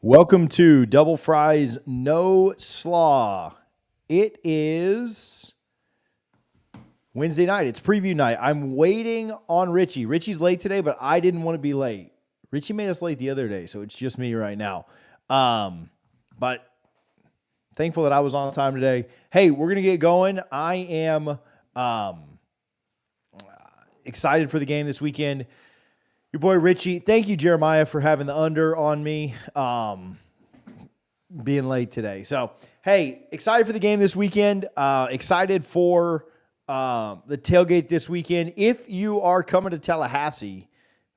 Welcome to Double Fries No Slaw. It is Wednesday night. It's preview night. I'm waiting on Richie. Richie's late today, but I didn't want to be late. Richie made us late the other day, so it's just me right now. But thankful that I was on time today. Hey, we're going to get going. I am excited for the game this weekend. Your boy Richie, thank you, Jeremiah, for having the under on me being late today. So, hey, excited for the game this weekend. Excited for the tailgate this weekend. If you are coming to Tallahassee,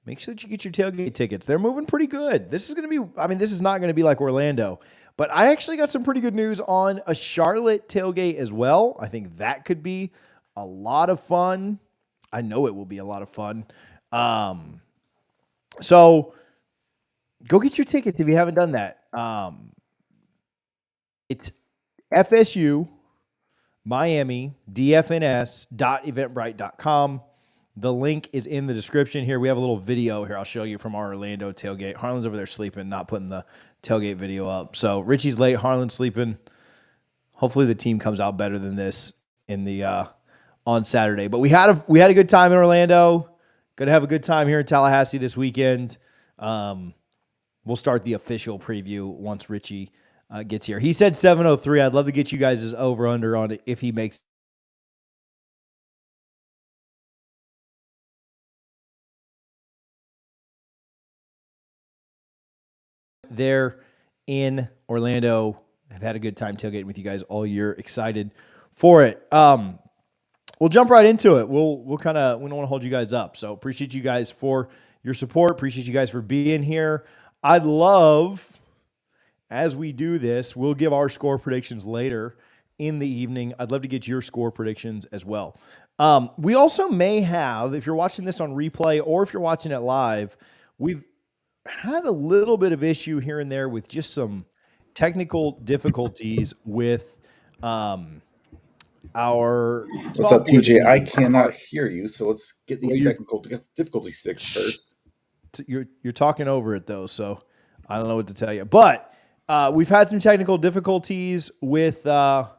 make sure that you get your tailgate tickets. They're moving pretty good. This is going to be, this is not going to be like Orlando, but I actually got some pretty good news on a Charlotte tailgate as well. I think that could be a lot of fun. I know it will be a lot of fun. So go get your tickets if you haven't done that. It's FSU, Miami, dfns.eventbrite.com. The link is in the description here. We have a little video here I'll show you from our Orlando tailgate. Harlan's over there sleeping, not putting the tailgate video up. So Richie's late, Harlan's sleeping. Hopefully the team comes out better than this in the on Saturday. But we had a good time in Orlando. Going to have a good time here in Tallahassee this weekend. We'll start the official preview once Richie gets here. He said 7:03. I'd love to get you guys' over-under on it if he makes there in Orlando. I've had a good time tailgating with you guys all year. Excited for it. We'll jump right into it. We don't want to hold you guys up. So appreciate you guys for your support. Appreciate you guys for being here. I'd love, as we do this, we'll give our score predictions later in the evening. I'd love to get your score predictions as well. We also may have, if you're watching this on replay or if you're watching it live, we've had a little bit of issue here and there with just some technical difficulties with our What's up, TJ? I cannot hear you, so let's get these technical difficulties fixed first. You're talking over it, though, so I don't know what to tell you. But we've had some technical difficulties with our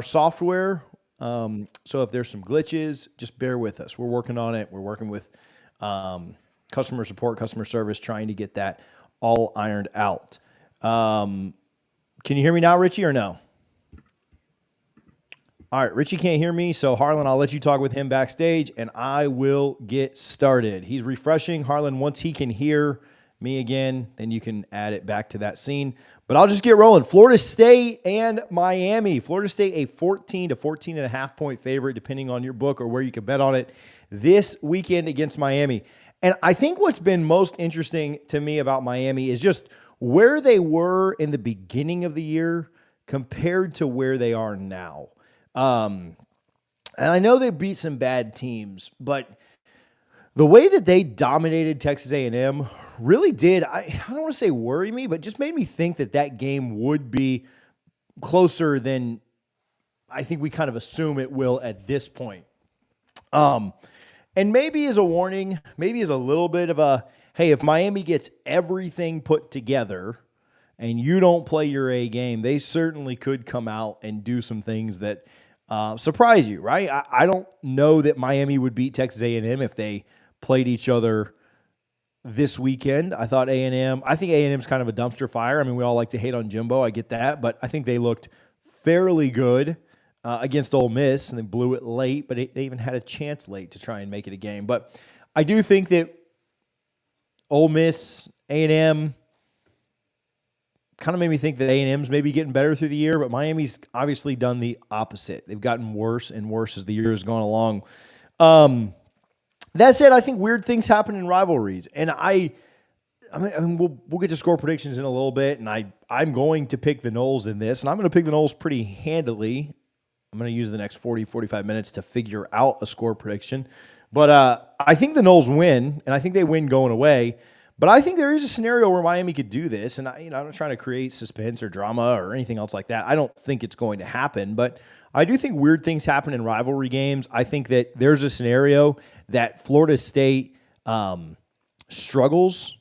software. So if there's some glitches, just bear with us. We're working on it. We're working with customer support, customer service, trying to get that all ironed out. Can you hear me now, Richie, or no? All right, Richie can't hear me, so Harlan, I'll let you talk with him backstage, and I will get started. He's refreshing. Harlan, once he can hear me again, then you can add it back to that scene. But I'll just get rolling. Florida State and Miami. Florida State a 14 to 14.5 point favorite, depending on your book or where you can bet on it, this weekend against Miami. And I think what's been most interesting to me about Miami is just where they were in the beginning of the year compared to where they are now. And I know they beat some bad teams, but the way that they dominated Texas A&M really did, I don't want to say worry me, but just made me think that that game would be closer than I think we kind of assume it will at this point. And maybe as a warning, maybe as a little bit of a, hey, if Miami gets everything put together and you don't play your A game, they certainly could come out and do some things that surprise you, right? I don't know that Miami would beat Texas A&M if they played each other this weekend. I think A&M's kind of a dumpster fire. I mean, we all like to hate on Jimbo. I get that, but I think they looked fairly good against Ole Miss, and they blew it late, but they even had a chance late to try and make it a game. But I do think that Ole Miss, A&M, kind of made me think that A&M's maybe getting better through the year, but Miami's obviously done the opposite. They've gotten worse and worse as the year has gone along. That said, I think weird things happen in rivalries, and we'll get to score predictions in a little bit, and I'm going to pick the Noles in this, and I'm going to pick the Noles pretty handily. I'm going to use the next 40, 45 minutes to figure out a score prediction, but I think the Noles win, and I think they win going away. But I think there is a scenario where Miami could do this, and I'm not trying to create suspense or drama or anything else like that. I don't think it's going to happen, but I do think weird things happen in rivalry games. I think that there's a scenario that Florida State struggles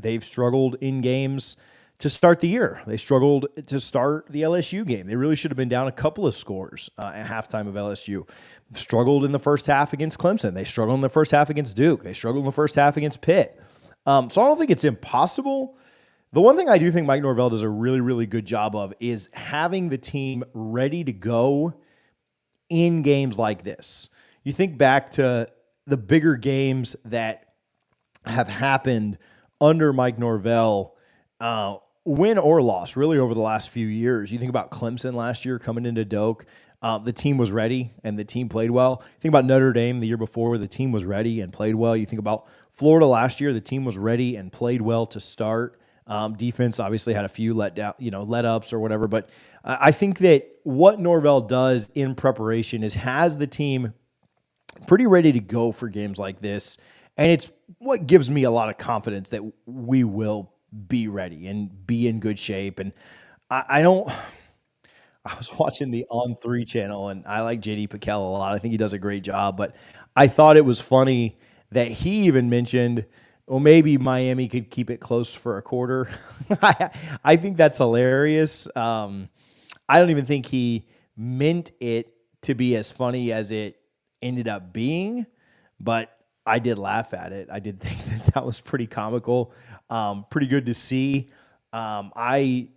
they've struggled in games to start the year. They struggled to start the LSU game. They really should have been down a couple of scores at halftime of LSU. Struggled in the first half against Clemson. They struggled in the first half against Duke. They struggled in the first half against Pitt. So I don't think it's impossible. The one thing I do think Mike Norvell does a really, really good job of is having the team ready to go in games like this. You think back to the bigger games that have happened under Mike Norvell, win or loss, really over the last few years. You think about Clemson last year coming into Doak. The team was ready and the team played well. You think about Notre Dame the year before, the team was ready and played well. You think about Florida last year, the team was ready and played well to start. Defense obviously had a few let ups or whatever. But I think that what Norvell does in preparation is has the team pretty ready to go for games like this. And it's what gives me a lot of confidence that we will be ready and be in good shape. And I was watching the On3 channel, and I like JD Pickell a lot. I think he does a great job. But I thought it was funny that he even mentioned, well, maybe Miami could keep it close for a quarter. I think that's hilarious. I don't even think he meant it to be as funny as it ended up being, but I did laugh at it. I did think that was pretty comical, pretty good to see. I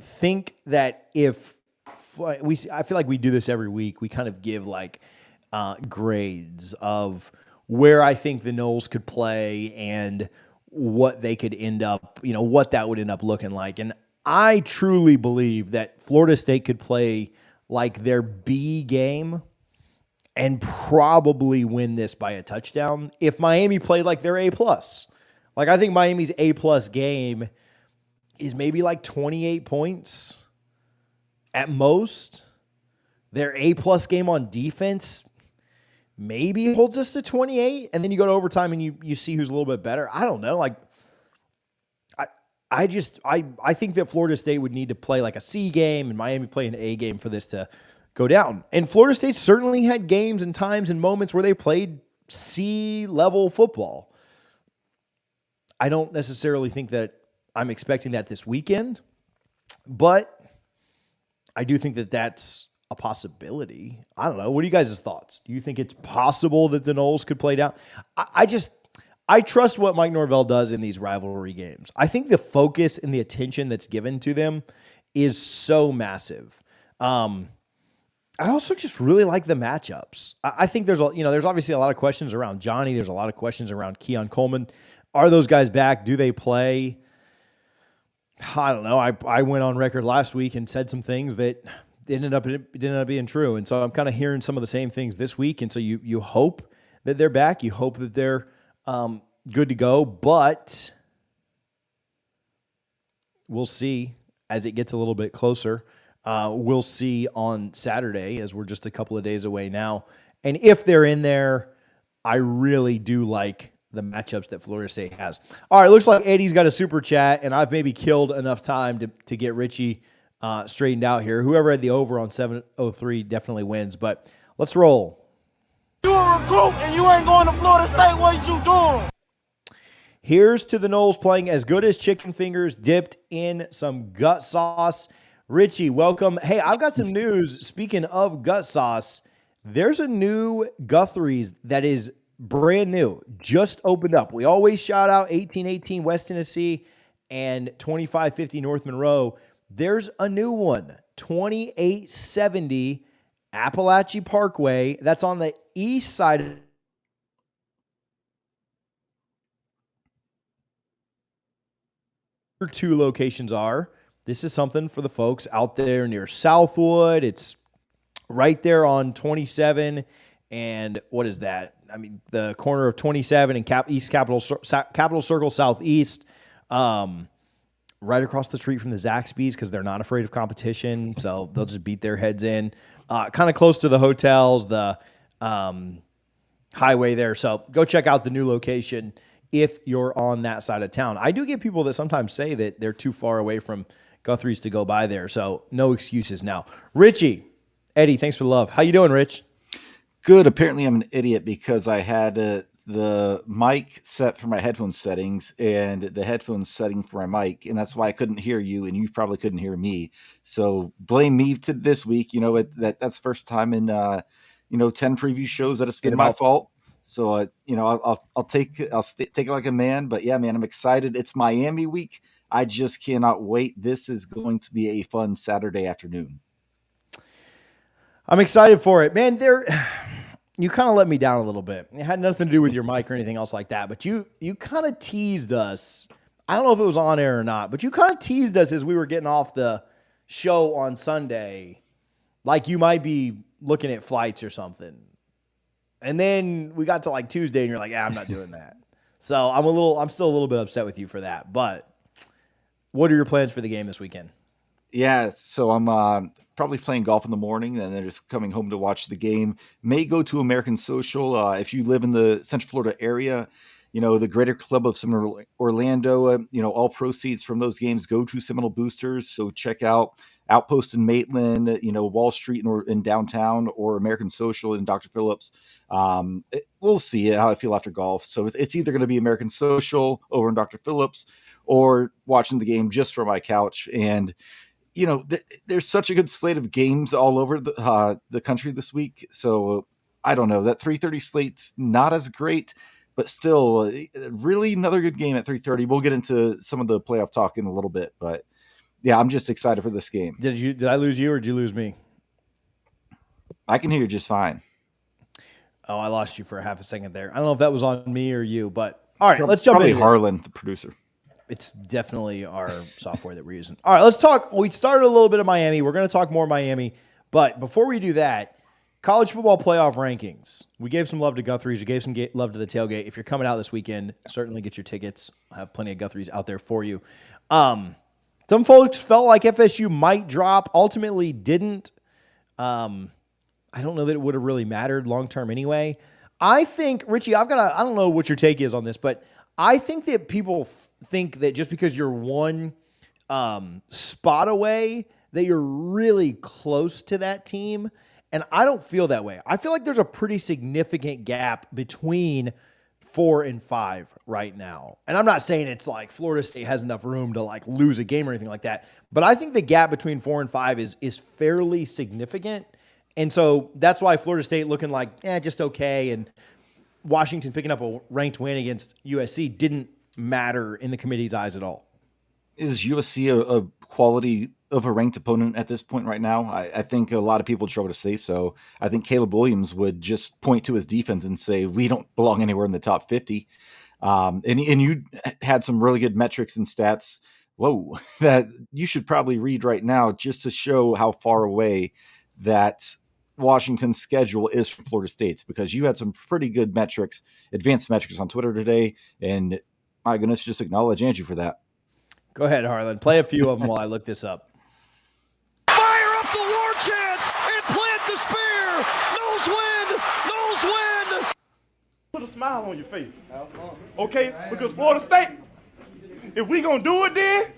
think that I feel like we do this every week. We kind of give like grades of where I think the Noles could play and what they could end up, what that would end up looking like. And I truly believe that Florida State could play like their B game and probably win this by a touchdown if Miami played like their A+. Like, I think Miami's A+ game is maybe like 28 points at most. Their A+ game on defense maybe holds us to 28, and then you go to overtime and you see who's a little bit better. I don't know. Like, I think that Florida State would need to play like a C game and Miami play an A game for this to go down. And Florida State certainly had games and times and moments where they played C-level football. I don't necessarily think that I'm expecting that this weekend, but I do think that that's a possibility. I don't know. What are you guys' thoughts? Do you think it's possible that the Noles could play down? I trust what Mike Norvell does in these rivalry games. I think the focus and the attention that's given to them is so massive. I also just really like the matchups. I think there's obviously a lot of questions around Johnny. There's a lot of questions around Keon Coleman. Are those guys back? Do they play? I don't know. I went on record last week and said some things that didn't end up being true. And so I'm kind of hearing some of the same things this week. And so you hope that they're back. You hope that they're good to go. But we'll see as it gets a little bit closer. We'll see on Saturday, as we're just a couple of days away now. And if they're in there, I really do like the matchups that Florida State has. All right, looks like Eddie's got a super chat, and I've maybe killed enough time to get Richie straightened out here. Whoever had the over on 703 definitely wins, but let's roll. You a recruit and you ain't going to Florida State, what you doing? Here's to the Noles playing as good as chicken fingers dipped in some gut sauce. Richie, welcome. Hey, I've got some news. Speaking of gut sauce, there's a new Guthrie's that is brand new, just opened up. We always shout out 1818 West Tennessee and 2550 North Monroe. There's a new one, 2870 Appalachie Parkway. That's on the east side. Two locations are. This is something for the folks out there near Southwood. It's right there on 27 and what is that? I mean, the corner of 27 and East Capitol Circle Southeast, right across the street from the Zaxby's because they're not afraid of competition, so they'll just beat their heads in. Kind of close to the hotels, the highway there. So go check out the new location if you're on that side of town. I do get people that sometimes say that they're too far away from Guthrie's to go by there, so no excuses now. Richie, Eddie, thanks for the love. How you doing, Rich? Good. Apparently I'm an idiot because I had to the mic set for my headphone settings and the headphones setting for my mic, and that's why I couldn't hear you, and you probably couldn't hear me. So blame me to this week. That's the first time in 10 preview shows that it's been my fault. So I'll take it like a man. But yeah, man, I'm excited. It's Miami week. I just cannot wait. This is going to be a fun Saturday afternoon. I'm excited for it, man. You kind of let me down a little bit. It had nothing to do with your mic or anything else like that, but you kind of teased us. I don't know if it was on air or not, but you kind of teased us as we were getting off the show on Sunday, like you might be looking at flights or something. And then we got to like Tuesday and you're like, I'm not doing that. So I'm still a little bit upset with you for that. But what are your plans for the game this weekend? Yeah, so I'm probably playing golf in the morning and then just coming home to watch the game. May go to American Social. If you live in the Central Florida area, the Greater Club of Seminole Orlando, all proceeds from those games go to Seminole Boosters. So check out Outpost in Maitland, Wall Street in downtown, or American Social in Dr. Phillips. We'll see how I feel after golf. So it's either going to be American Social over in Dr. Phillips or watching the game just from my couch. And there's such a good slate of games all over the country this week. So I don't know, that 3:30 slate's not as great, but still really another good game at 3:30. We'll get into some of the playoff talk in a little bit, but yeah, I'm just excited for this game. Did I lose you or did you lose me? I can hear you just fine. Oh, I lost you for a half a second there. I don't know if that was on me or you, but all right, let's jump into this. Harlan, the producer. It's definitely our software that we're using. All right, let's talk. We started a little bit of Miami. We're going to talk more Miami. But before we do that, college football playoff rankings. We gave some love to Guthrie's. We gave some love to the Tailgate. If you're coming out this weekend, certainly get your tickets. I have plenty of Guthrie's out there for you. Some folks felt like FSU might drop. Ultimately didn't. I don't know that it would have really mattered long-term anyway. I think, Richie, I don't know what your take is on this, but I think that people think that just because you're one spot away, that you're really close to that team. And I don't feel that way. I feel like there's a pretty significant gap between 4 and 5 right now. And I'm not saying it's like Florida State has enough room to like lose a game or anything like that. But I think the gap between 4 and 5 is fairly significant. And so that's why Florida State looking like, just okay. And Washington picking up a ranked win against USC didn't matter in the committee's eyes at all. Is USC a quality of a ranked opponent at this point right now? I think a lot of people struggle to say so. I think Caleb Williams would just point to his defense and say, we don't belong anywhere in the top 50. And you had some really good metrics and stats, that you should probably read right now just to show how far away that Washington's schedule is from Florida State's, because you had some pretty good metrics, advanced metrics on Twitter today. And my goodness, just acknowledge Andrew for that. Go ahead, Harlan. Play a few of them while I look this up. Fire up the war chant and plant the spear. Nose wind. Put a smile on your face. Okay? Because Florida State, if we gonna do it then,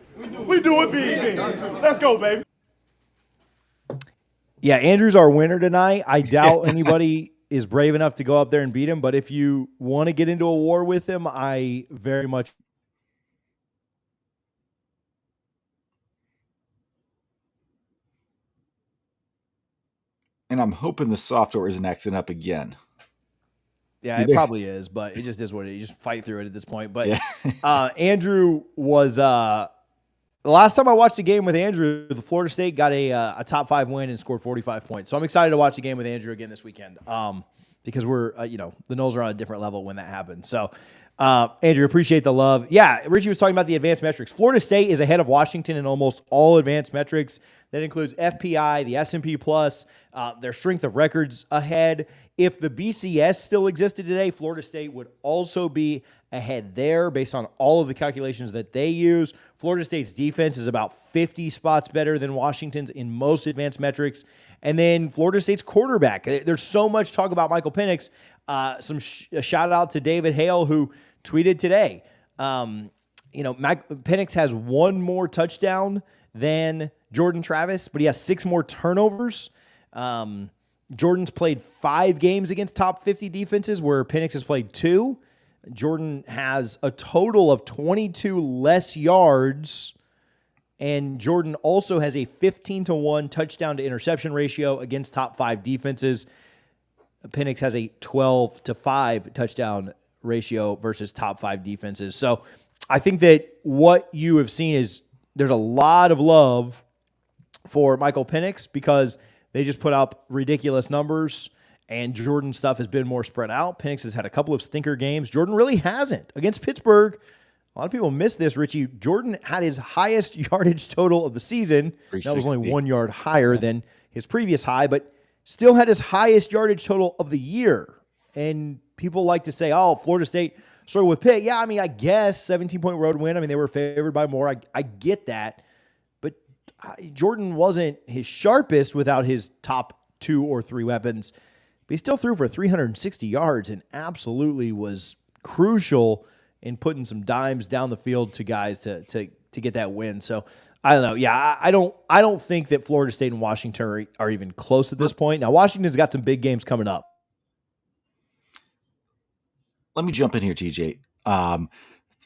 we do it big then. Let's go, baby. Yeah, Andrew's our winner tonight. I doubt anybody is brave enough to go up there and beat him. But if you want to get into a war with him, I very much. And I'm hoping the software isn't acting up again. Yeah, it probably is, but it just is what it is. You just fight through it at this point. But Andrew was the last time I watched a game with Andrew, the Florida State got a top 5 win and scored 45 points. So I'm excited to watch the game with Andrew again this weekend because we're, the Noles are on a different level when that happens. So, Andrew, appreciate the love. Yeah, Richie was talking about the advanced metrics. Florida State is ahead of Washington in almost all advanced metrics. That includes FPI, the S&P Plus, their strength of records ahead. If the BCS still existed today, Florida State would also be ahead there based on all of the calculations that they use. Florida State's defense is about 50 spots better than Washington's in most advanced metrics. And then Florida State's quarterback. There's so much talk about Michael Penix. A shout out to David Hale, who tweeted today. Penix has 1 more touchdown than Jordan Travis, but he has 6 more turnovers. Jordan's played 5 games against top 50 defenses, where Penix has played 2. Jordan has a total of 22 less yards, and Jordan also has a 15-1 touchdown to interception ratio against top 5 defenses. Penix has a 12-5 touchdown ratio versus top 5 defenses. So I think that what you have seen is there's a lot of love for Michael Penix because they just put up ridiculous numbers, and Jordan's stuff has been more spread out. Penix has had a couple of stinker games. Jordan really hasn't. Against Pittsburgh, a lot of people miss this, Richie. Jordan had his highest yardage total of the season. That was only 1 yard higher than his previous high, but still had his highest yardage total of the year. And people like to say, oh, Florida State struggled with Pitt. Yeah, I mean, I guess 17-point road win. I mean, they were favored by more. I get that. But Jordan wasn't his sharpest without his top 2 or 3 weapons. But he still threw for 360 yards and absolutely was crucial in putting some dimes down the field to guys to get that win. So I don't know. Yeah, I don't think that Florida State and Washington are even close at this point. Now Washington's got some big games coming up. Let me jump in here, TJ.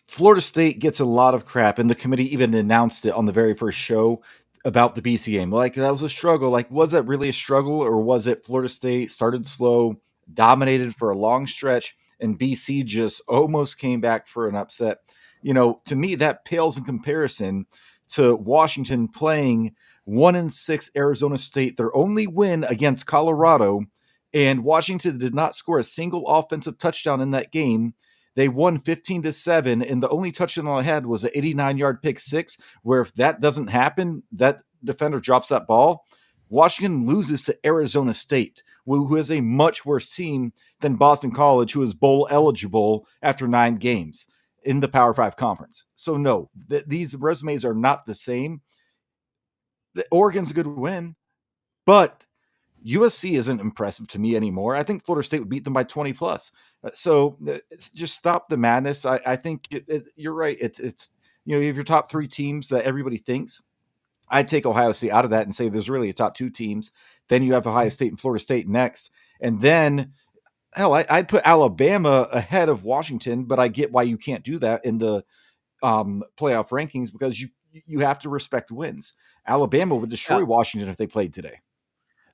Florida State gets a lot of crap, and the committee even announced it on the very first show about the BC game. Like, that was a struggle. Like, was that really a struggle, or was it Florida State started slow, dominated for a long stretch, and BC just almost came back for an upset? You know, to me, that pales in comparison to Washington playing 1-6 Arizona State, their only win against Colorado, and Washington did not score a single offensive touchdown in that game. They won 15-7, and the only touchdown they had was an 89-yard pick six, where if that doesn't happen, that defender drops that ball. Washington loses to Arizona State, who is a much worse team than Boston College, who is bowl eligible after 9 games in the Power 5 conference. So no, these resumes are not the same. Oregon's a good win, but USC isn't impressive to me anymore. I think Florida State would beat them by 20 plus. So just stop the madness. I think you're right. It's you know, you have your top 3 teams that everybody thinks. I'd take Ohio State out of that and say there's really a top 2 teams. Then you have Ohio State and Florida State next. And then, hell, I'd put Alabama ahead of Washington, but I get why you can't do that in the playoff rankings, because you have to respect wins. Alabama would destroy Washington if they played today.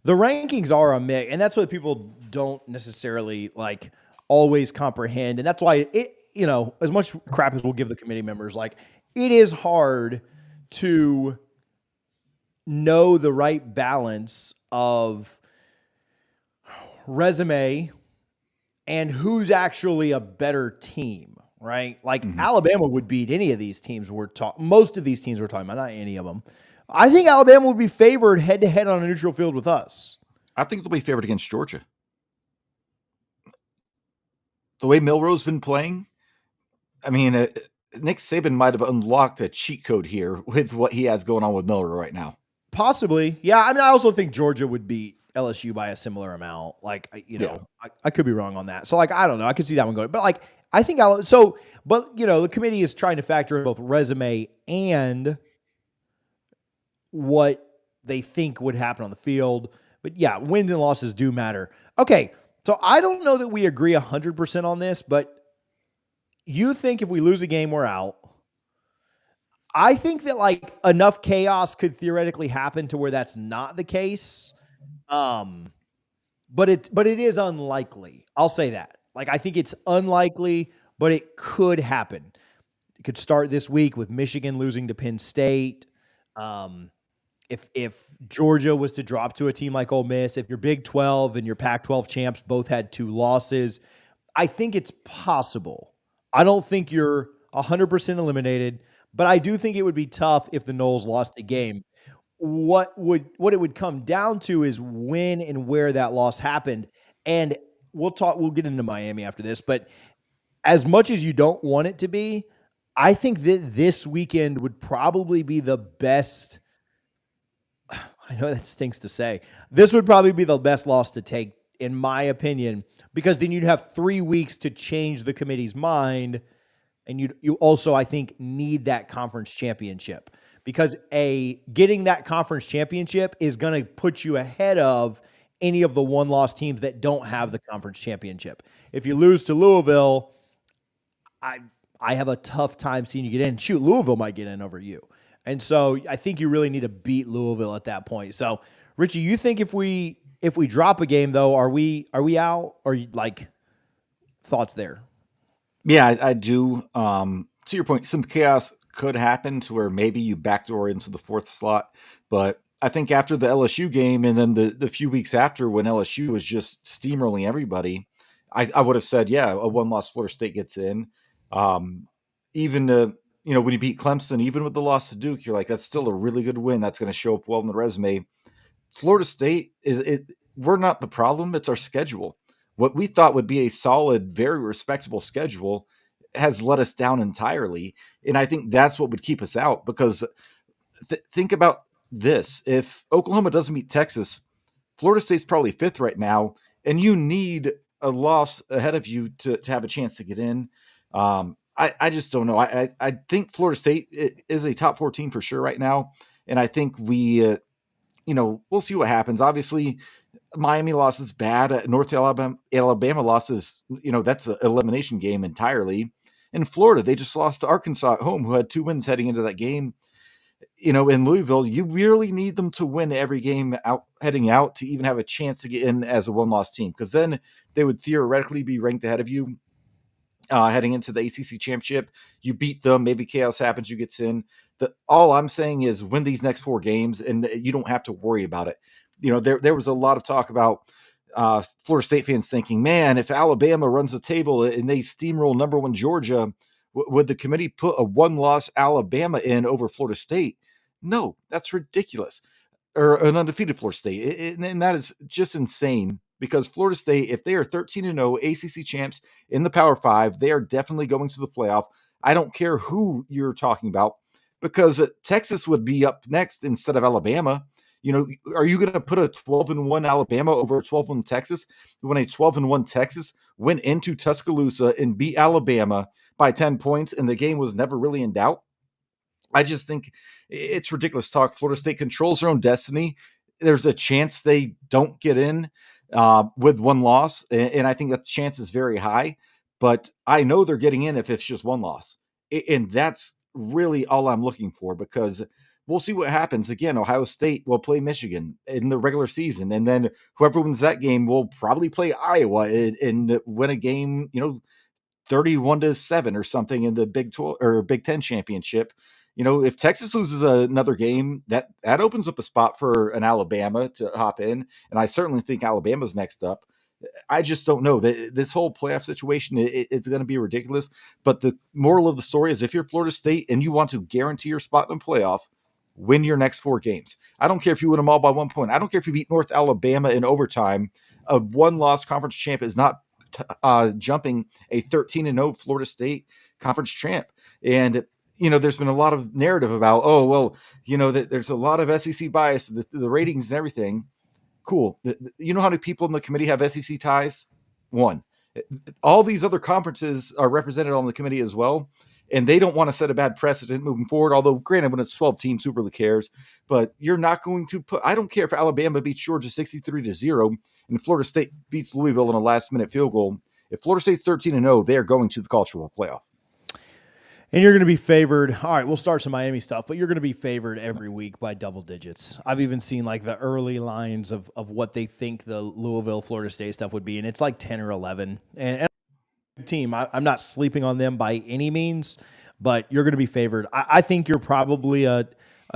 The rankings are a mix, and that's what people don't necessarily like always comprehend. And that's why it, you know, as much crap as we'll give the committee members, like, it is hard to know the right balance of resume and who's actually a better team, right? Like, Alabama would beat any of these teams most of these teams we're talking about, not any of them. I think Alabama would be favored head-to-head on a neutral field with us. I think they'll be favored against Georgia. The way Milroe's been playing, I mean, Nick Saban might have unlocked a cheat code here with what he has going on with Milroe right now. Possibly. Yeah, I mean, I also think Georgia would beat LSU by a similar amount. Like, you know, I could be wrong on that. So, like, I don't know. I could see that one going. But, like, I think but, you know, the committee is trying to factor in both resume and what they think would happen on the field. But yeah, wins and losses do matter. Okay, so I don't know that we agree 100% on this, but you think if we lose a game, we're out. I think that, like, enough chaos could theoretically happen to where that's not the case. But it is unlikely. I'll say that. Like, I think it's unlikely, but it could happen. It could start this week with Michigan losing to Penn State. If Georgia was to drop to a team like Ole Miss, if your Big 12 and your Pac-12 champs both had 2 losses, I think it's possible. I don't think you're 100% eliminated, but I do think it would be tough if the Noles lost a game. What it would come down to is when and where that loss happened. And we'll get into Miami after this, but as much as you don't want it to be, I think that this weekend would probably be the best. I know that stinks to say. This would probably be the best loss to take, in my opinion, because then you'd have 3 weeks to change the committee's mind, and you also, I think, need that conference championship, because getting that conference championship is going to put you ahead of any of the one-loss teams that don't have the conference championship. If you lose to Louisville, I have a tough time seeing you get in. Shoot, Louisville might get in over you. And so I think you really need to beat Louisville at that point. So, Richie, you think if we drop a game though, are we out? Or like thoughts there? Yeah, I do. To your point, some chaos could happen to where maybe you backdoor into the fourth slot. But I think after the LSU game and then the few weeks after when LSU was just steamrolling everybody, I would have said, yeah, a one-loss Florida State gets in. Even when you beat Clemson, even with the loss to Duke, you're like, that's still a really good win. That's going to show up well in the resume. Florida State we're not the problem. It's our schedule. What we thought would be a solid, very respectable schedule has let us down entirely. And I think that's what would keep us out, because think about this. If Oklahoma doesn't beat Texas, Florida State's probably fifth right now, and you need a loss ahead of you to have a chance to get in. I just don't know. I think Florida State is a top 14 for sure right now. And I think we'll see what happens. Obviously, Miami loss is bad. North Alabama losses, that's an elimination game entirely. In Florida, they just lost to Arkansas at home, who had 2 wins heading into that game. In Louisville, you really need them to win every game heading out to even have a chance to get in as a one-loss team, because then they would theoretically be ranked ahead of you heading into the ACC championship. You beat them, maybe chaos happens, you get in. All I'm saying is win these next 4 games, and you don't have to worry about it. There was a lot of talk about Florida State fans thinking, man, if Alabama runs the table and they steamroll number 1 Georgia, would the committee put a one-loss Alabama in over Florida State? No, that's ridiculous. Or an undefeated Florida State. And that is just insane, because Florida State, if they are 13-0 ACC champs in the Power 5, they are definitely going to the playoff. I don't care who you're talking about, because Texas would be up next instead of Alabama. Are you going to put a 12-1 Alabama over a 12-1 Texas when a 12-1 Texas went into Tuscaloosa and beat Alabama by 10 points and the game was never really in doubt? I just think it's ridiculous talk. Florida State controls their own destiny. There's a chance they don't get in with one loss, and I think that chance is very high. But I know they're getting in if it's just one loss, and that's really all I'm looking for, because we'll see what happens. Again, Ohio State will play Michigan in the regular season, and then whoever wins that game will probably play Iowa and win a game, 31-7 or something in the Big 12 or Big 10 championship. If Texas loses another game, that opens up a spot for an Alabama to hop in, and I certainly think Alabama's next up. I just don't know. This whole playoff situation, it's going to be ridiculous. But the moral of the story is, if you're Florida State and you want to guarantee your spot in the playoff, win your next 4 games. I don't care if you win them all by 1 point. I don't care if you beat North Alabama in overtime. A one-loss conference champ is not jumping a 13-0 Florida State conference champ. And there's been a lot of narrative about, that there's a lot of SEC bias, the ratings and everything. Cool. You know how many people in the committee have SEC ties? 1. All these other conferences are represented on the committee as well, and they don't want to set a bad precedent moving forward. Although, granted, when it's 12 teams, who really cares? But you're not going to put. I don't care if Alabama beats Georgia 63-0 and Florida State beats Louisville in a last-minute field goal. If Florida State's 13-0, they are going to the College Football Playoff. And you're going to be favored. All right, we'll start some Miami stuff, but you're going to be favored every week by double digits. I've even seen like the early lines of what they think the Louisville, Florida State stuff would be, and it's like 10 or 11. And team, I'm not sleeping on them by any means, but you're going to be favored. I think you're probably a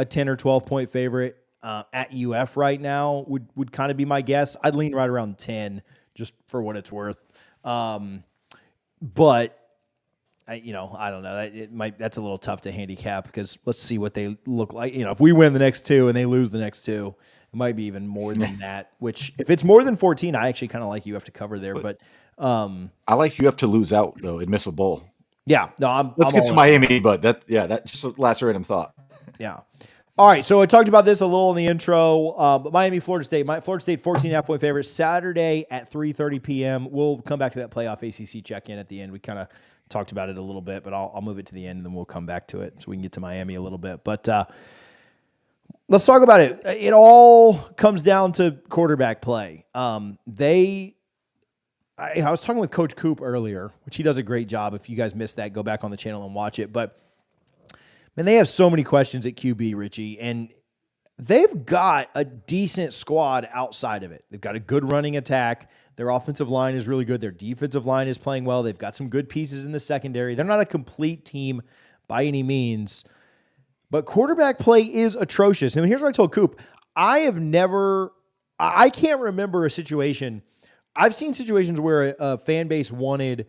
10 or 12 point favorite at UF right now would kind of be my guess. I'd lean right around 10 just for what it's worth. But I don't know. That's a little tough to handicap, because let's see what they look like. If we win the next 2 and they lose the next 2, it might be even more than that. Which, if it's more than 14, I actually kind of like UF to cover there. But I like UF to lose out though in Missile Bowl. Yeah, no, let's get to Miami, but that just a last random thought. Yeah. All right, so I talked about this a little in the intro, but Miami, Florida State. Florida State 14.5 point favorite, Saturday at 3:30 p.m. We'll come back to that playoff ACC check-in at the end. We kind of talked about it a little bit, but I'll move it to the end, and then we'll come back to it so we can get to Miami a little bit. But Let's talk about it. It all comes down to quarterback play. I was talking with Coach Coop earlier, which he does a great job. If you guys missed that, go back on the channel and watch it. But man, they have so many questions at QB, Richie, and they've got a decent squad outside of it. They've got a good running attack. Their offensive line is really good. Their defensive line is playing well. They've got some good pieces in the secondary. They're not a complete team by any means, but quarterback play is atrocious. And here's what I told Coop. I can't remember a situation. I've seen situations where a fan base wanted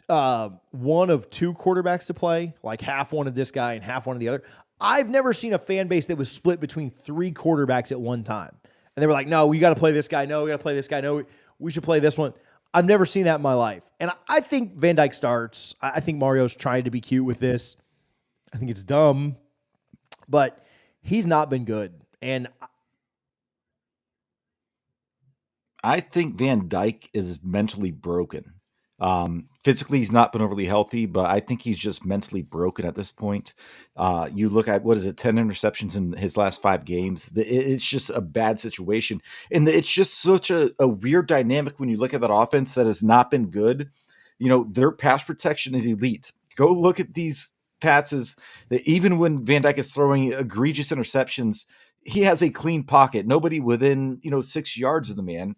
one of two quarterbacks to play, like half wanted this guy and half wanted the other. I've never seen a fan base that was split between three quarterbacks at one time. And they were like, no, we got to play this guy. No, we got to play this guy. No, we should play this one. I've never seen that in my life. And I think Van Dyke starts. I think Mario's trying to be cute with this. I think it's dumb, but he's not been good. And I think Van Dyke is mentally broken. Physically, he's not been overly healthy, but I think he's just mentally broken at this point. You look at, 10 interceptions in his last 5 games. It's just a bad situation. And it's just such a weird dynamic when you look at that offense that has not been good. Their pass protection is elite. Go look at these passes that even when Van Dyke is throwing egregious interceptions, he has a clean pocket. Nobody within, 6 yards of the man.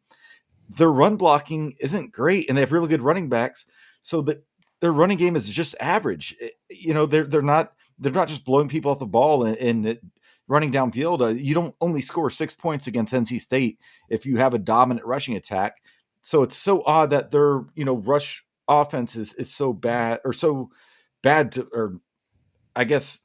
Their run blocking isn't great, and they have really good running backs. So that their running game is just average. They're not just blowing people off the ball and running downfield. You don't only score 6 points against NC State if you have a dominant rushing attack. So it's so odd that their rush offense is so bad or I guess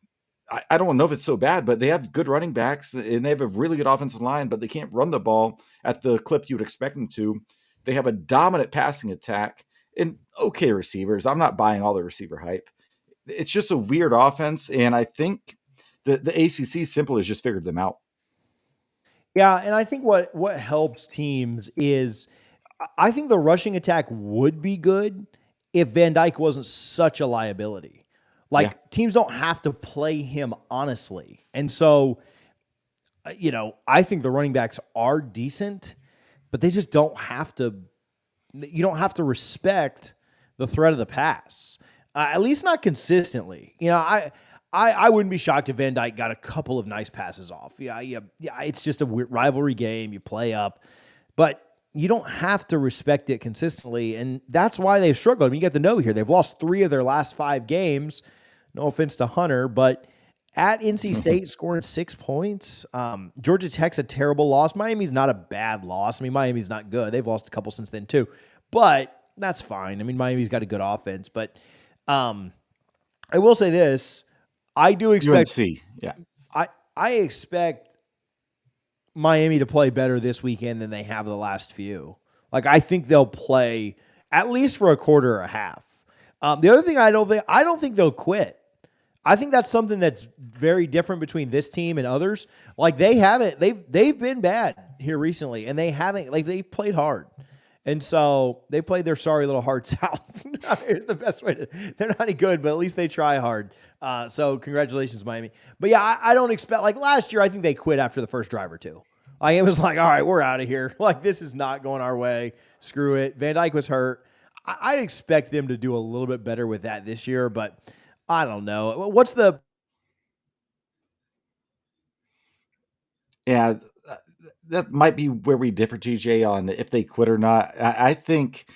I don't know if it's so bad, but they have good running backs and they have a really good offensive line, but they can't run the ball at the clip you would expect them to. They have a dominant passing attack and okay receivers. I'm not buying all the receiver hype. It's just a weird offense, and I think the ACC simply has just figured them out. yeah, and I think what helps teams is I think the rushing attack would be good if Van Dyke wasn't such a liability. Teams don't have to play him honestly. And so, I think the running backs are decent, but they just don't have to. You don't have to respect the threat of the pass, at least not consistently. I wouldn't be shocked if Van Dyke got a couple of nice passes off. Yeah. It's just a rivalry game. You play up, but you don't have to respect it consistently, and that's why they've struggled. I mean, you get the note here. They've lost 3 of their last 5 games. No offense to Hunter, but at NC State scoring 6 points. Georgia Tech's a terrible loss. Miami's not a bad loss. I mean, Miami's not good. They've lost a couple since then too, but that's fine. I mean, Miami's got a good offense, but I will say this. I do expect UNC, yeah. I expect Miami to play better this weekend than they have the last few. I think they'll play at least for a quarter or a half. The other thing I don't think they'll quit. I think that's something that's very different between this team and others. They've been bad here recently, and they haven't, they've played hard. And so they played their sorry little hearts out. Here's the best way they're not any good, but at least they try hard. So congratulations, Miami. But yeah, I don't expect, last year, I think they quit after the first drive or two. It was all right, we're out of here. This is not going our way. Screw it. Van Dyke was hurt. I'd expect them to do a little bit better with that this year, but I don't know. What's the... Yeah, that might be where we differ, TJ, on if they quit or not. I think,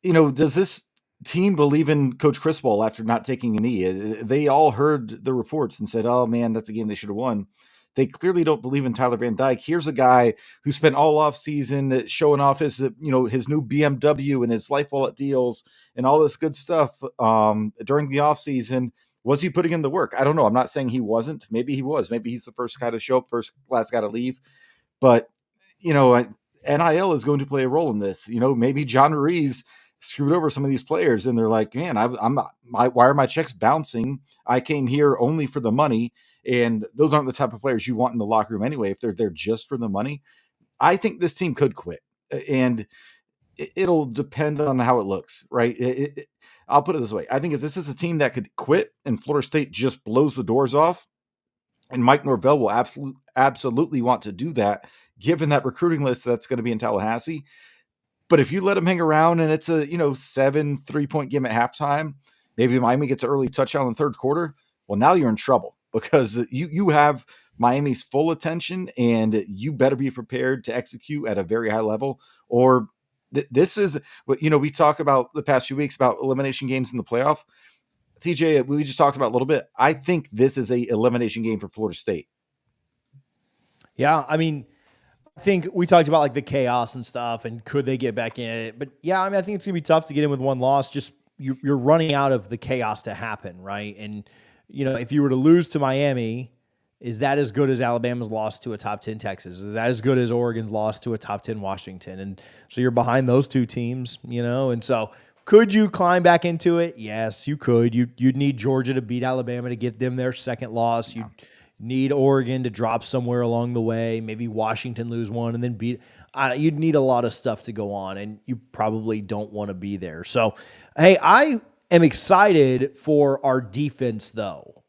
does this team believe in Coach Criswell after not taking a knee? They all heard the reports and said, oh, man, that's a game they should have won. They clearly don't believe in Tyler Van Dyke. Here's a guy who spent all off season showing off his new BMW and his life wallet deals and all this good stuff during the off season. Was he putting in the work? I don't know. I'm not saying he wasn't. Maybe he was. Maybe he's the first guy to show up, last guy to leave. But NIL is going to play a role in this. Maybe John Ruiz screwed over some of these players, and they're like, man, why are my checks bouncing? I came here only for the money. And those aren't the type of players you want in the locker room anyway, if they're there just for the money. I think this team could quit, and it'll depend on how it looks, right? I'll put it this way. I think if this is a team that could quit and Florida State just blows the doors off, And Mike Norvell will absolutely want to do that, given that recruiting list that's going to be in Tallahassee. But if you let him hang around and it's a 7 3-point game at halftime, maybe Miami gets an early touchdown in the third quarter. Well, now you're in trouble because you have Miami's full attention, and you better be prepared to execute at a very high level. Or this is what we talk about the past few weeks about elimination games in the playoff. TJ, we just talked about a little bit. I think this is a elimination game for Florida State. Yeah, I mean, I think we talked about like the chaos and stuff, and could they get back in it? But yeah, I mean, I think it's gonna be tough to get in with one loss. Just you're running out of the chaos to happen, right? And if you were to lose to Miami, is that as good as Alabama's loss to a top 10 Texas? Is that as good as Oregon's loss to a top 10 Washington? And so you're behind those two teams, and so could you climb back into it? Yes, you could. You'd need Georgia to beat Alabama to get them their second loss. You'd need Oregon to drop somewhere along the way. Maybe Washington lose one and then beat. You'd need a lot of stuff to go on, and you probably don't want to be there. So, hey, I am excited for our defense, though.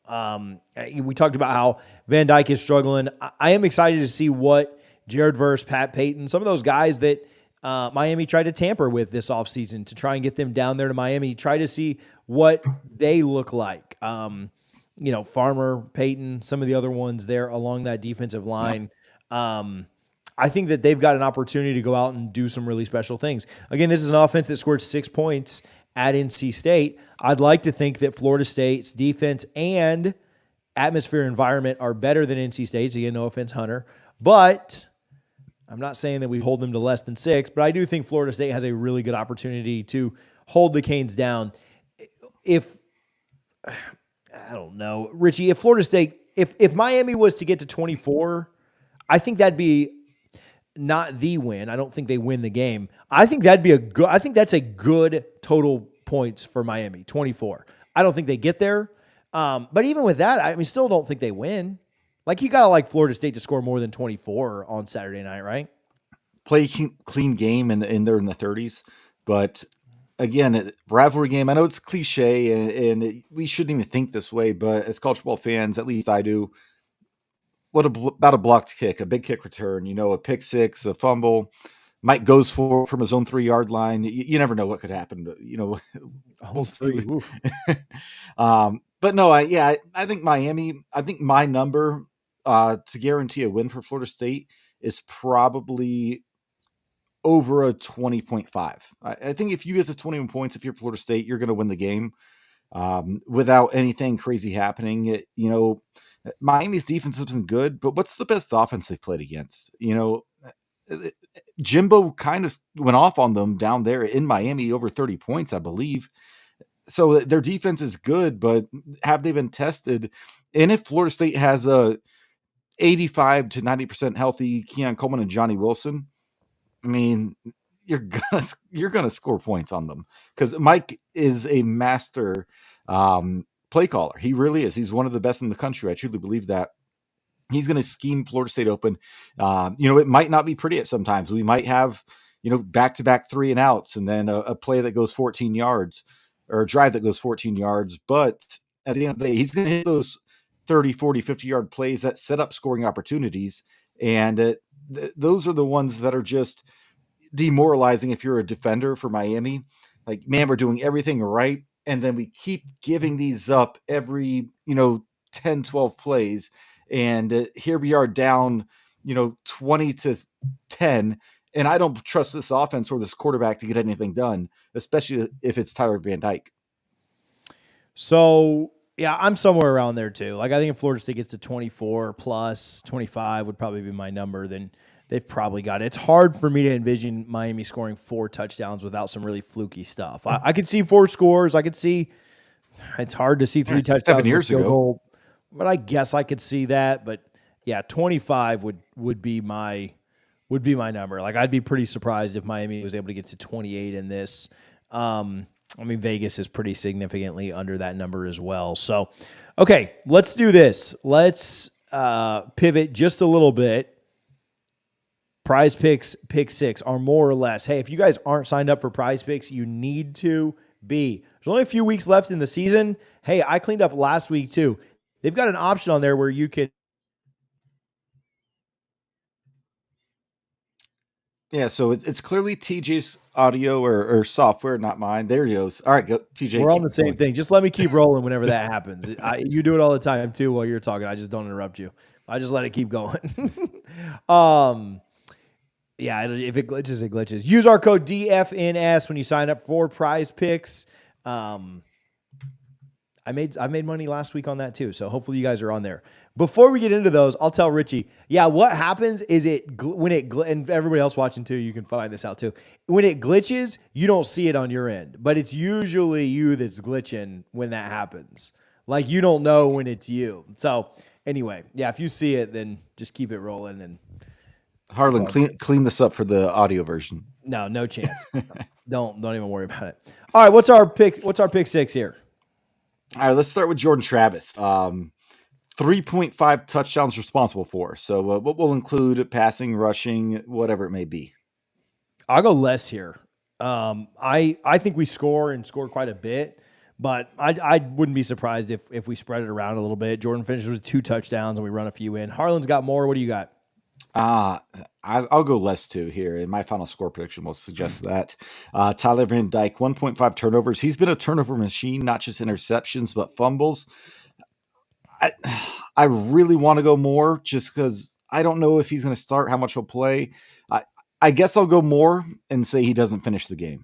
We talked about how Van Dyke is struggling. I am excited to see what Jared Verse, Pat Payton, some of those guys that Miami tried to tamper with this offseason to try and get them down there to Miami, try to see what they look like. Farmer, Payton, some of the other ones there along that defensive line. I think that they've got an opportunity to go out and do some really special things. Again, this is an offense that scored 6 points at NC State. I'd like to think that Florida State's defense and atmosphere environment are better than NC State's. Again, no offense, Hunter. But I'm not saying that we hold them to less than 6, but I do think Florida State has a really good opportunity to hold the Canes down. I don't know, Richie, if Florida State, if Miami was to get to 24, I think that'd be not the win. I don't think they win the game. I think that's a good total points for Miami, 24. I don't think they get there. But even with that, I still don't think they win. Like, you got to like Florida State to score more than 24 on Saturday night, right? Play clean game and they're in the 30s. But again, rivalry game, I know it's cliche and we shouldn't even think this way, but as college football fans, at least I do, about a blocked kick, a big kick return, a pick six, a fumble, Mike goes for from his own 3-yard line. You never know what could happen. We'll see. But no, I think Miami, I think my number to guarantee a win for Florida State is probably over a 20.5. I think if you get to 21 points, if you're Florida State, you're going to win the game without anything crazy happening. Miami's defense isn't good, but what's the best offense they've played against? Jimbo kind of went off on them down there in Miami, over 30 points, I believe. So their defense is good, but have they been tested? And if Florida State has a 85 to 90% healthy Keon Coleman and Johnny Wilson, you're gonna score points on them, because Mike is a master play caller. He really is. He's one of the best in the country. I truly believe that. He's going to scheme Florida State open. It might not be pretty at sometimes. We might have, back-to-back 3 and outs, and then a play that goes 14 yards, or a drive that goes 14 yards. But at the end of the day, he's going to hit those 30, 40, 50-yard plays that set up scoring opportunities. And those are the ones that are just demoralizing if you're a defender for Miami. Like, man, we're doing everything right, and then we keep giving these up every, 10, 12 plays. And here we are down, 20 to 10. And I don't trust this offense or this quarterback to get anything done, especially if it's Tyler Van Dyke. So, yeah, I'm somewhere around there too. Like, I think if Florida State gets to 24 plus 25 would probably be my number, then they've probably got it. It's hard for me to envision Miami scoring 4 touchdowns without some really fluky stuff. I could see 4 scores. I could see, it's hard to see 3 touchdowns 7 years ago. But I guess I could see that. But yeah, 25 would be my number. Like, I'd be pretty surprised if Miami was able to get to 28 in this. Vegas is pretty significantly under that number as well. So, okay, let's do this. Let's pivot just a little bit. Prize Picks Pick 6 are more or less. Hey, if you guys aren't signed up for Prize Picks, you need to be. There's only a few weeks left in the season. Hey, I cleaned up last week too. They've got an option on there where you can Yeah, so it's clearly TJ's audio or software, not mine. There he goes. All right, go TJ. We're on keep the same going. thing. Just let me keep rolling whenever that happens. You do it all the time too while you're talking. I just don't interrupt you. I just let it keep going. Yeah, if it glitches, it glitches. Use our code DFNS when you sign up for Prize Picks. I made money last week on that too, so hopefully you guys are on there. Before we get into those, I'll tell Richie. Yeah, what happens is and everybody else watching too, you can find this out too. When it glitches, you don't see it on your end, but it's usually you that's glitching when that happens. Like you don't know when it's you. So anyway, yeah, if you see it, then just keep it rolling and. Harlan, clean this up for the audio version. No chance. Don't even worry about it. All right, what's our pick six here? All right, let's start with Jordan Travis. 3.5 touchdowns responsible for. So what will include passing, rushing, whatever it may be. I'll go less here. I think we score quite a bit, but I wouldn't be surprised if we spread it around a little bit. Jordan finishes with 2 touchdowns and we run a few in. Harlan's got more. What do you got? I'll go less too here, and my final score prediction will suggest that. Tyler Van Dyke, 1.5 turnovers. He's been a turnover machine, not just interceptions, but fumbles. I really want to go more just because I don't know if he's going to start, how much he'll play. I guess I'll go more and say he doesn't finish the game.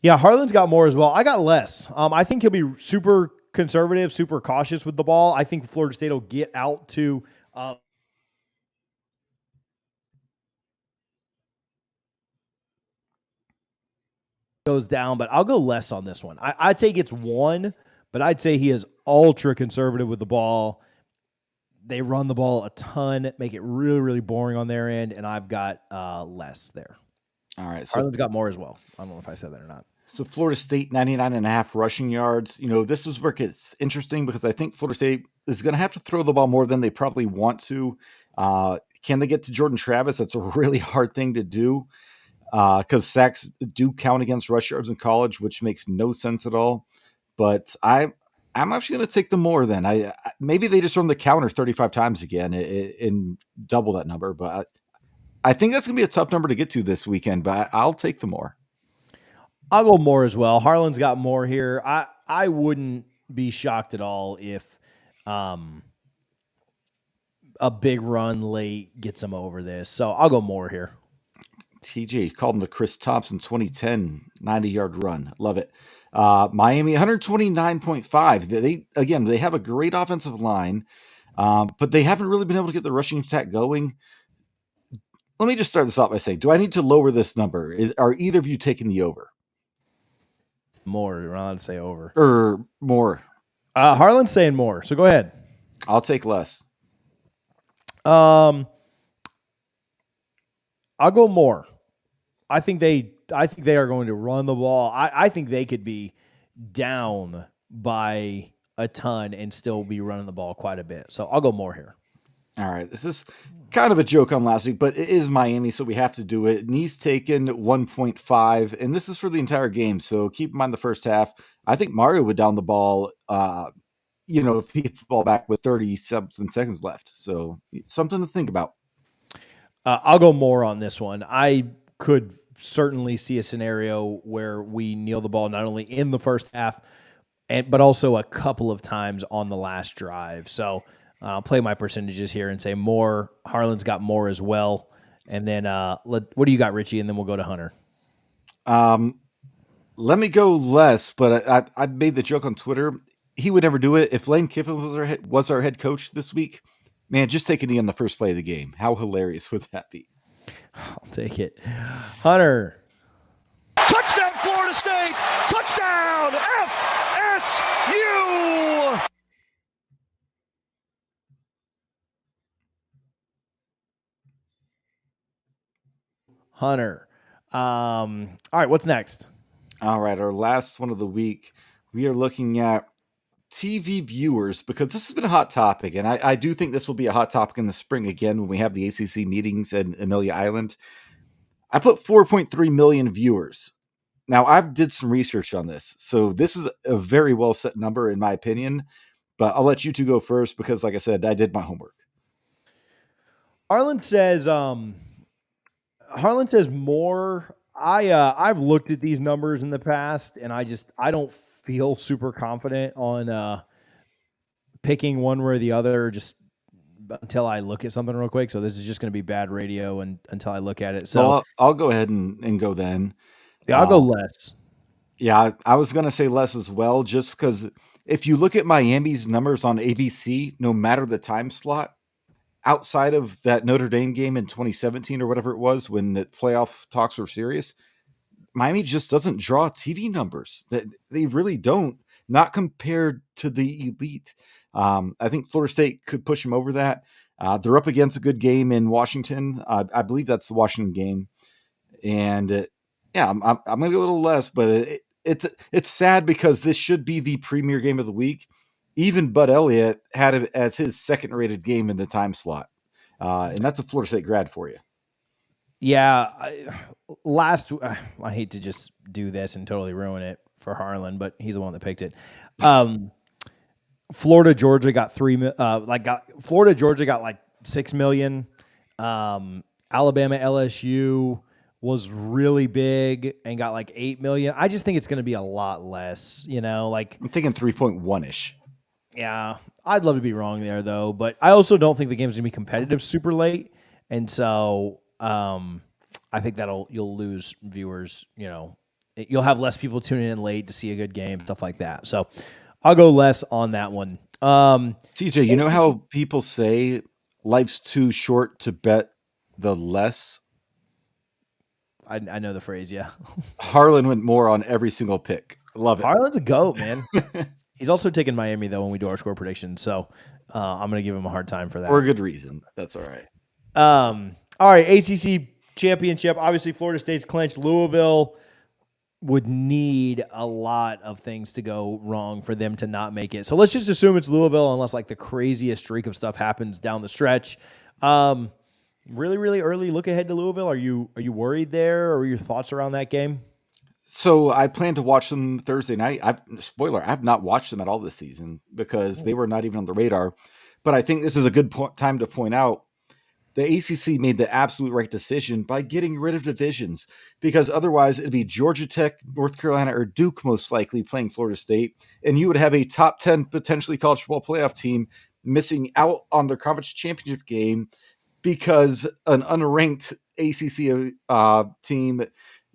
Yeah, Harlan's got more as well. I got less. I think he'll be super conservative, super cautious with the ball. I think Florida State will get out to goes down, but I'll go less on this one. I'd say he gets 1, but I'd say he is ultra conservative with the ball. They run the ball a ton, make it really, really boring on their end, and I've got less there. All right. So Harlan's got more as well. I don't know if I said that or not. So Florida State, 99.5 rushing yards. This is where it gets interesting because I think Florida State is going to have to throw the ball more than they probably want to. Can they get to Jordan Travis? That's a really hard thing to do because sacks do count against rush yards in college, which makes no sense at all. But I'm actually going to take the more then. Maybe they just run the counter 35 times again and double that number. But I think that's going to be a tough number to get to this weekend, but I'll take the more. I'll go more as well. Harlan's got more here. I wouldn't be shocked at all if a big run late gets him over this. So I'll go more here. TJ called him the Chris Thompson 2010 90-yard run. Love it. Miami 129.5. They have a great offensive line, but they haven't really been able to get the rushing attack going. Let me just start this off by saying, do I need to lower this number? Are either of you taking the over? More. You're allowed to say over. Or more? Harlan's saying more, so go ahead. I'll take less. I'll go more. I think they are going to run the ball. I think they could be down by a ton and still be running the ball quite a bit. So I'll go more here. All right. This is kind of a joke on last week, but it is Miami, so we have to do it. Knees taken 1.5, and this is for the entire game. So keep in mind the first half. I think Mario would down the ball, if he gets the ball back with 30-something seconds left. So something to think about. I'll go more on this one. I could certainly see a scenario where we kneel the ball not only in the first half, but also a couple of times on the last drive. So I'll play my percentages here and say more. Harlan's got more as well. And then what do you got, Richie? And then we'll go to Hunter. Let me go less, but I made the joke on Twitter. He would never do it. If Lane Kiffin was our head coach this week, man, just take a knee on the first play of the game. How hilarious would that be? I'll take it. Hunter. Touchdown, Florida State! Touchdown, FSU! Hunter. All right, what's next? All right, our last one of the week, we are looking at TV viewers because this has been a hot topic, and I do think this will be a hot topic in the spring again when we have the ACC meetings in Amelia Island. I put 4.3 million viewers. Now, I did some research on this, so this is a very well set number in my opinion, but I'll let you two go first because, like I said, I did my homework. Arlen says Harlan says more. I've looked at these numbers in the past, and I don't feel super confident on picking one way or the other. Just until I look at something real quick. So this is just going to be bad radio until I look at it. So Well, I'll go ahead and go then. yeah, I'll go less. Yeah, I was going to say less as well, just because if you look at Miami's numbers on ABC, no matter the time slot, outside of that Notre Dame game in 2017 or whatever it was when the playoff talks were serious, Miami just doesn't draw TV numbers. They really don't, not compared to the elite. I think Florida State could push them over that. They're up against a good game in Washington. I believe that's the Washington game. And yeah, I'm going to go a little less, but it's sad because this should be the premier game of the week. Even Bud Elliott had it as his second-rated game in the time slot, and that's a Florida State grad for you. Yeah, I hate to just do this and totally ruin it for Harlan, but he's the one that picked it. Florida Georgia got Florida Georgia got like 6 million. Alabama LSU was really big and got like 8 million. I just think it's going to be a lot less, like I'm thinking 3.1-ish. Yeah, I'd love to be wrong there though, but I also don't think the game's going to be competitive super late. And so I think you'll lose viewers, you'll have less people tuning in late to see a good game, stuff like that. So I'll go less on that one. TJ, you know how people say life's too short to bet the less? I know the phrase, yeah. Harlan went more on every single pick. Love it. Harlan's a goat, man. He's also taking Miami, though, when we do our score predictions. So I'm going to give him a hard time for that. For a good reason. That's all right. All right, ACC championship. Obviously, Florida State's clinched. Louisville would need a lot of things to go wrong for them to not make it. So let's just assume it's Louisville unless like the craziest streak of stuff happens down the stretch. Really, really early look ahead to Louisville. Are you worried there, or are your thoughts around that game? So I plan to watch them Thursday night. I've not watched them at all this season because they were not even on the radar. But I think this is a good time to point out the ACC made the absolute right decision by getting rid of divisions, because otherwise it'd be Georgia Tech, North Carolina, or Duke most likely playing Florida State, and you would have a top 10 potentially college football playoff team missing out on their conference championship game because an unranked ACC team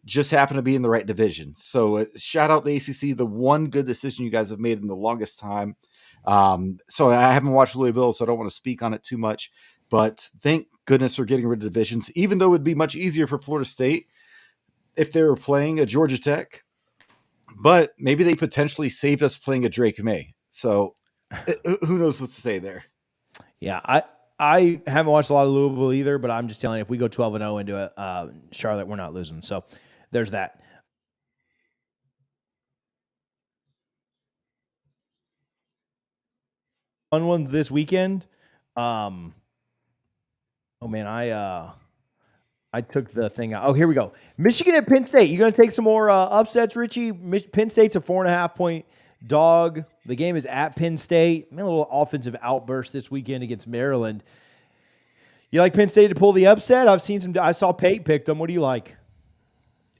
just happened to be in the right division. So shout out the ACC, the one good decision you guys have made in the longest time. So I haven't watched Louisville, so I don't want to speak on it too much. But thank goodness for getting rid of divisions, even though it would be much easier for Florida State if they were playing a Georgia Tech. But maybe they potentially saved us playing a Drake May. So who knows what to say there. Yeah, I haven't watched a lot of Louisville either, but I'm just telling you, if we go 12-0 into Charlotte, we're not losing. So there's that. Fun ones this weekend. Oh man, I took the thing out. Oh, here we go. Michigan at Penn State. You going to take some more upsets, Richie? Penn State's a 4.5-point dog. The game is at Penn State. Man, a little offensive outburst this weekend against Maryland. You like Penn State to pull the upset? I saw Pate picked them. What do you like?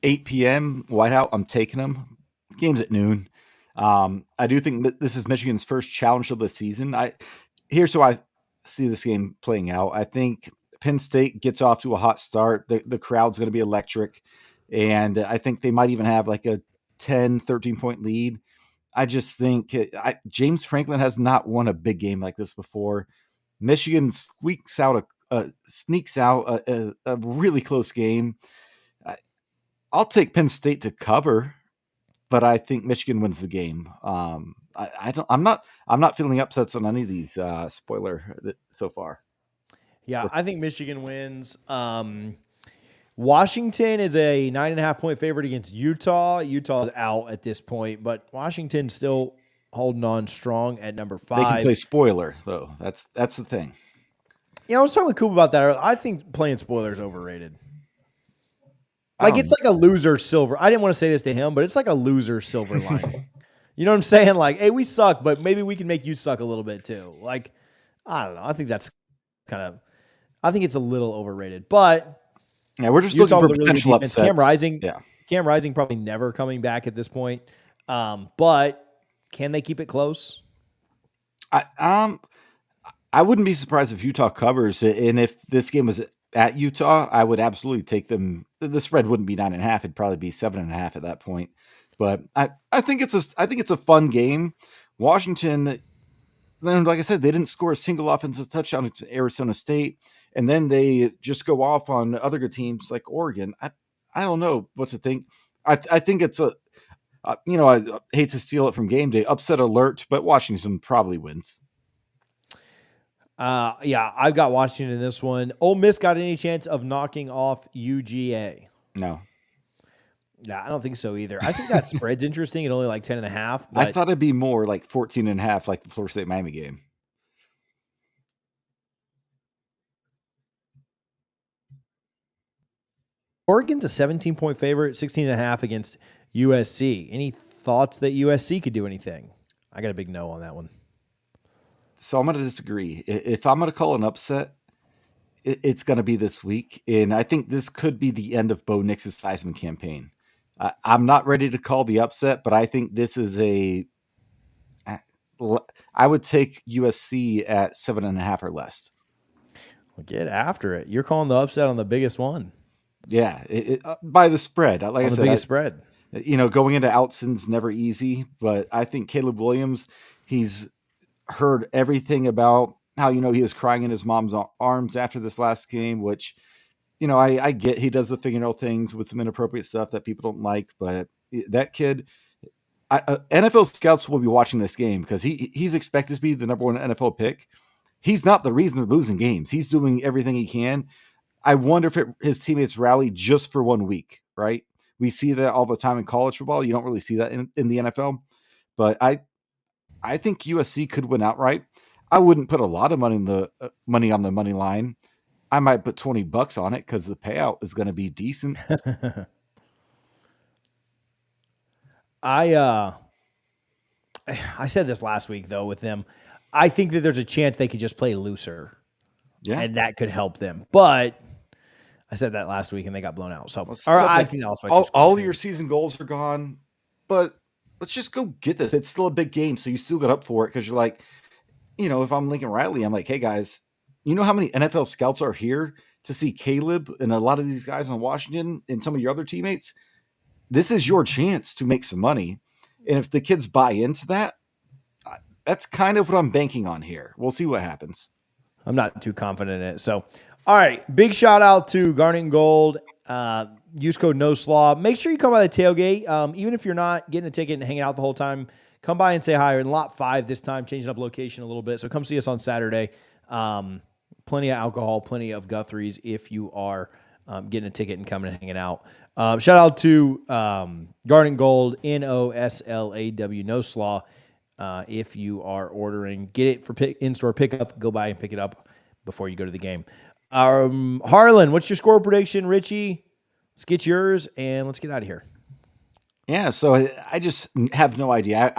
8 p.m. Whiteout. I'm taking them. Game's at noon. I do think that this is Michigan's first challenge of the season. Here's how I see this game playing out. I think Penn State gets off to a hot start. The crowd's going to be electric. And I think they might even have like a 10, 13-point lead. I just think James Franklin has not won a big game like this before. Michigan sneaks out a really close game. I'll take Penn State to cover, but I think Michigan wins the game. I'm not feeling upsets on any of these. Spoiler so far. Yeah, I think Michigan wins. Washington is a 9.5-point favorite against Utah. Utah's out at this point, but Washington's still holding on strong at number 5. They can play spoiler though. That's the thing. Yeah, I was talking with Coop about that. I think playing spoiler is overrated. Like it's like a loser silver. I didn't want to say this to him, but it's like a loser silver lining. You know what I'm saying? Like, hey, we suck, but maybe we can make you suck a little bit too. Like, I don't know. I think that's I think it's a little overrated, but Yeah, we're just looking Utah for with a really good potential defense. upsets. Yeah. Cam Rising probably never coming back at this point. But can they keep it close? I wouldn't be surprised if Utah covers it. And if this game was at Utah, I would absolutely take them. The spread wouldn't be 9.5. It'd probably be 7.5 at that point. But I think it's a fun game. Washington, then, like I said, they didn't score a single offensive touchdown to Arizona State. And then they just go off on other good teams like Oregon. I don't know what to think. I think it's I hate to steal it from game day, upset alert, but Washington probably wins. Yeah, I've got Washington in this one. Ole Miss got any chance of knocking off UGA? No. Yeah, I don't think so either. I think that spread's interesting at only like 10.5. I thought it'd be more like 14.5, like the Florida State Miami game. Oregon's a 17-point favorite, 16.5 against USC. Any thoughts that USC could do anything? I got a big no on that one. So I'm going to disagree. If I'm going to call an upset, it's going to be this week. And I think this could be the end of Bo Nix's Seisman campaign. I'm not ready to call the upset, but I think this is I would take USC at 7.5 or less. Well, get after it. You're calling the upset on the biggest one. Yeah, by the spread. Like I said, the biggest spread. Going into Outson's never easy, but I think Caleb Williams, he's heard everything about how, he was crying in his mom's arms after this last game, which, I get he does the fingernail things with some inappropriate stuff that people don't like, but that kid, NFL scouts will be watching this game because he's expected to be the number one NFL pick. He's not the reason of losing games. He's doing everything he can. I wonder if his teammates rally just for 1 week, right? We see that all the time in college football. You don't really see that in the NFL, but I think USC could win outright. I wouldn't put a lot of money on the money line. I might put $20 on it because the payout is going to be decent. I said this last week though with them. I think that there's a chance they could just play looser. Yeah. And that could help them. But I said that last week and they got blown out. So I think all your season goals are gone, but let's just go get this. It's still a big game, so you still got up for it because you're like, if I'm Lincoln Riley, I'm like, hey guys, you know how many NFL scouts are here to see Caleb and a lot of these guys on Washington and some of your other teammates? This is your chance to make some money. And if the kids buy into that, that's kind of what I'm banking on here. We'll see what happens. I'm not too confident in it. So, all right. Big shout out to Garnet and Gold. Use code NOSLAW. Make sure you come by the tailgate. Even if you're not getting a ticket and hanging out the whole time, come by and say hi. We're in lot 5 this time, changing up location a little bit. So come see us on Saturday. Plenty of alcohol, plenty of Guthrie's if you are getting a ticket and coming and hanging out. Shout out to Garnet and Gold, NOSLAW, NOSLAW. If you are ordering, get it for in-store pickup. Go by and pick it up before you go to the game. Harlan, what's your score prediction? Richie, let's get yours and let's get out of here. Yeah, so I just have no idea.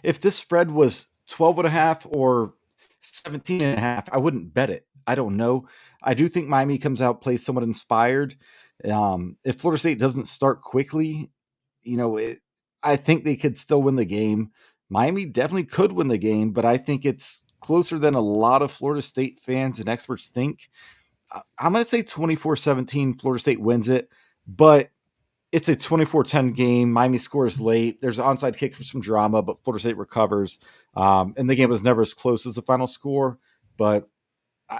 If this spread was 12.5 or 17.5, I wouldn't bet it. I don't know. I do think Miami comes out, plays somewhat inspired. If Florida State doesn't start quickly, I think they could still win the game. Miami definitely could win the game, but I think it's closer than a lot of Florida State fans and experts think. I'm going to say 24-17, Florida State wins it, but it's a 24-10 game. Miami scores late. There's an onside kick for some drama, but Florida State recovers. And the game was never as close as the final score, but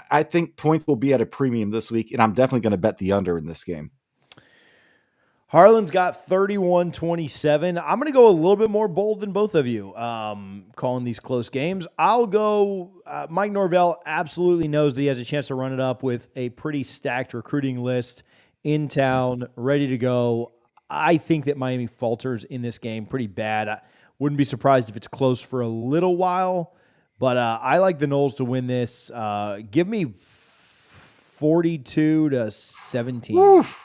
I think points will be at a premium this week, and I'm definitely going to bet the under in this game. Harlan's got 31-27. I'm going to go a little bit more bold than both of you, calling these close games. I'll go Mike Norvell absolutely knows that he has a chance to run it up with a pretty stacked recruiting list in town, ready to go. I think that Miami falters in this game pretty bad. I wouldn't be surprised if it's close for a little while, but I like the Noles to win this. Give me 42-17. Oof.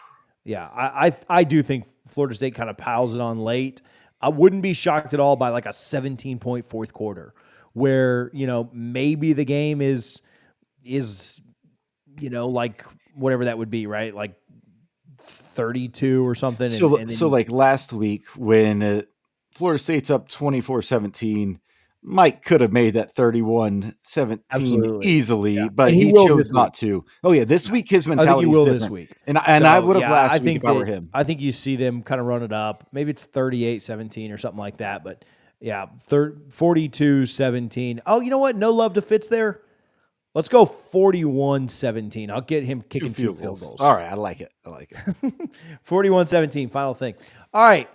Yeah, I do think Florida State kind of piles it on late. I wouldn't be shocked at all by like a 17-point fourth quarter where, maybe the game is like whatever that would be, right? Like 32 or something. So, and then so like last week when Florida State's up 24-17, Mike could have made that 31-17 absolutely easily, but and he will chose this not to. Oh yeah, this week his I think mentality you is will different. this week. And I would have yeah, last I week think if I were him. I think you see them kind of run it up. Maybe it's 38-17 or something like that. But yeah, 42-17. Oh, you know what? No love to Fitz there. Let's go 41-17. I'll get him kicking two field goals. All right, I like it. 41-17, final thing. All right,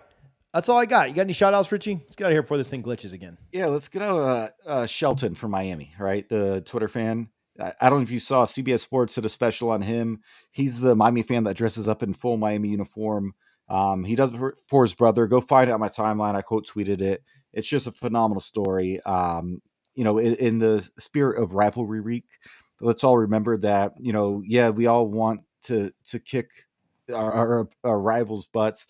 that's all I got. You got any shout-outs, Richie? Let's get out of here before this thing glitches again. Yeah, let's get out Shelton from Miami, right? The Twitter fan. I don't know if you saw CBS Sports did a special on him. He's the Miami fan that dresses up in full Miami uniform. He does it for his brother. Go find it on my timeline. I quote tweeted it. It's just a phenomenal story. In the spirit of rivalry week, let's all remember that, we all want to kick our rivals' butts,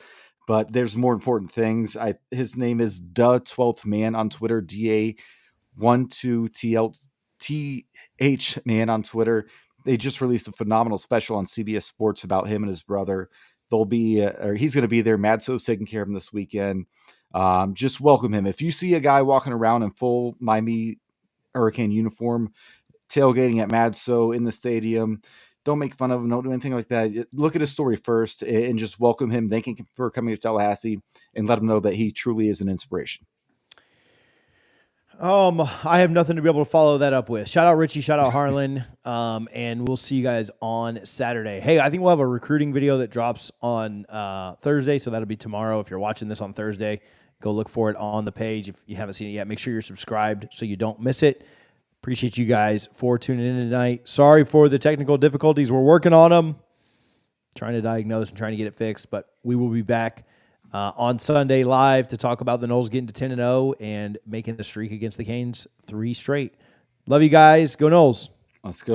but there's more important things. His name is Da12th Man on Twitter, DA12TLTH Man on Twitter. They just released a phenomenal special on CBS Sports about him and his brother. He's going to be there. Madso's taking care of him this weekend. Just welcome him. If you see a guy walking around in full Miami Hurricane uniform, tailgating at Madso in the stadium, don't make fun of him. Don't do anything like that. Look at his story first and just welcome him. Thank him for coming to Tallahassee and let him know that he truly is an inspiration. I have nothing to be able to follow that up with. Shout out Richie, shout out Harlan, and we'll see you guys on Saturday. Hey, I think we'll have a recruiting video that drops on Thursday, so that'll be tomorrow. If you're watching this on Thursday, go look for it on the page. If you haven't seen it yet, make sure you're subscribed so you don't miss it. Appreciate you guys for tuning in tonight. Sorry for the technical difficulties. We're working on them, trying to diagnose and trying to get it fixed, but we will be back on Sunday live to talk about the Noles getting to 10-0 and making the streak against the Canes 3 straight. Love you guys. Go Noles. Let's go.